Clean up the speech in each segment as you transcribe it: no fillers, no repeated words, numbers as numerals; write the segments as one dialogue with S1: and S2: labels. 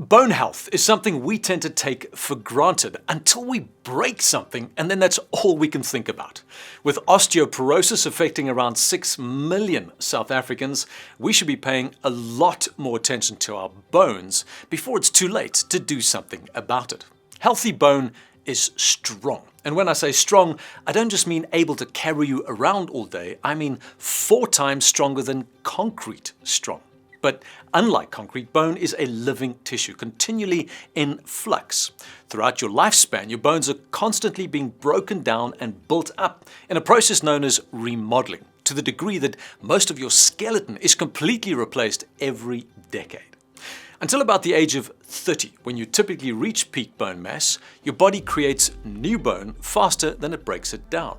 S1: Bone health is something we tend to take for granted until we break something, and then that's all we can think about. With osteoporosis affecting around 6 million South Africans, we should be paying a lot more attention to our bones before it's too late to do something about it. Healthy bone is strong. And when I say strong, I don't just mean able to carry you around all day, I mean 4 times stronger than concrete strong. But unlike concrete, bone is a living tissue, continually in flux. Throughout your lifespan, your bones are constantly being broken down and built up in a process known as remodeling, to the degree that most of your skeleton is completely replaced every decade. Until about the age of 30, when you typically reach peak bone mass, your body creates new bone faster than it breaks it down.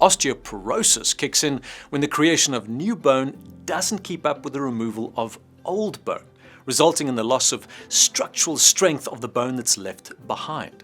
S1: Osteoporosis kicks in when the creation of new bone doesn't keep up with the removal of old bone, resulting in the loss of structural strength of the bone that's left behind.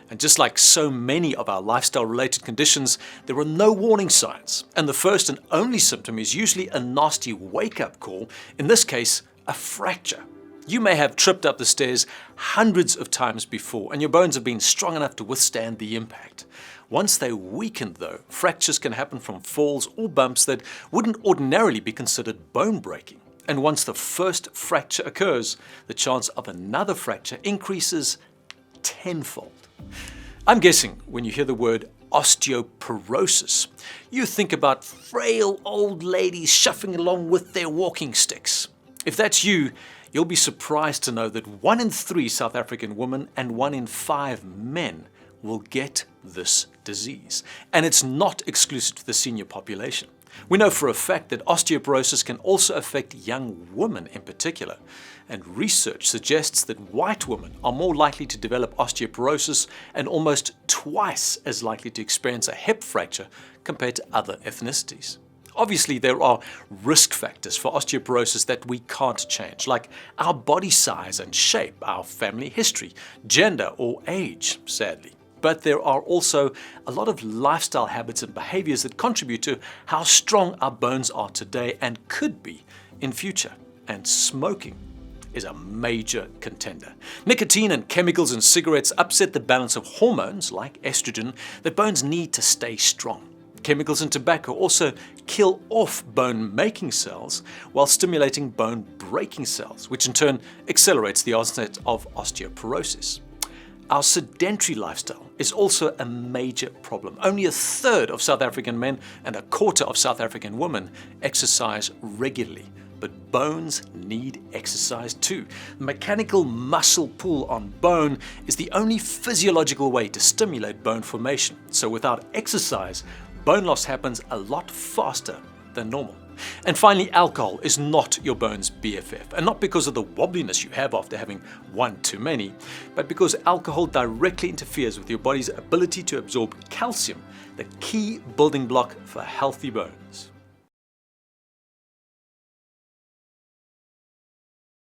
S1: And just like so many of our lifestyle-related conditions, there are no warning signs, and the first and only symptom is usually a nasty wake-up call, in this case, a fracture. You may have tripped up the stairs hundreds of times before, and your bones have been strong enough to withstand the impact. Once they weaken, though, fractures can happen from falls or bumps that wouldn't ordinarily be considered bone breaking. And once the first fracture occurs, the chance of another fracture increases tenfold. I'm guessing when you hear the word osteoporosis, you think about frail old ladies shuffling along with their walking sticks. If that's you, you'll be surprised to know that 1 in 3 South African women and 1 in 5 men will get this disease. And it's not exclusive to the senior population. We know for a fact that osteoporosis can also affect young women in particular. And research suggests that white women are more likely to develop osteoporosis and almost twice as likely to experience a hip fracture compared to other ethnicities. Obviously, there are risk factors for osteoporosis that we can't change, like our body size and shape, our family history, gender, or age, sadly. But there are also a lot of lifestyle habits and behaviors that contribute to how strong our bones are today and could be in future. And smoking is a major contender. Nicotine and chemicals in cigarettes upset the balance of hormones, like estrogen, that bones need to stay strong. Chemicals in tobacco also kill off bone-making cells while stimulating bone-breaking cells, which in turn accelerates the onset of osteoporosis. Our sedentary lifestyle is also a major problem. Only 1/3 of South African men and 1/4 of South African women exercise regularly. But bones need exercise too. The mechanical muscle pull on bone is the only physiological way to stimulate bone formation. So without exercise, bone loss happens a lot faster than normal. And finally, alcohol is not your bone's BFF, and not because of the wobbliness you have after having one too many, but because alcohol directly interferes with your body's ability to absorb calcium, the key building block for healthy bones.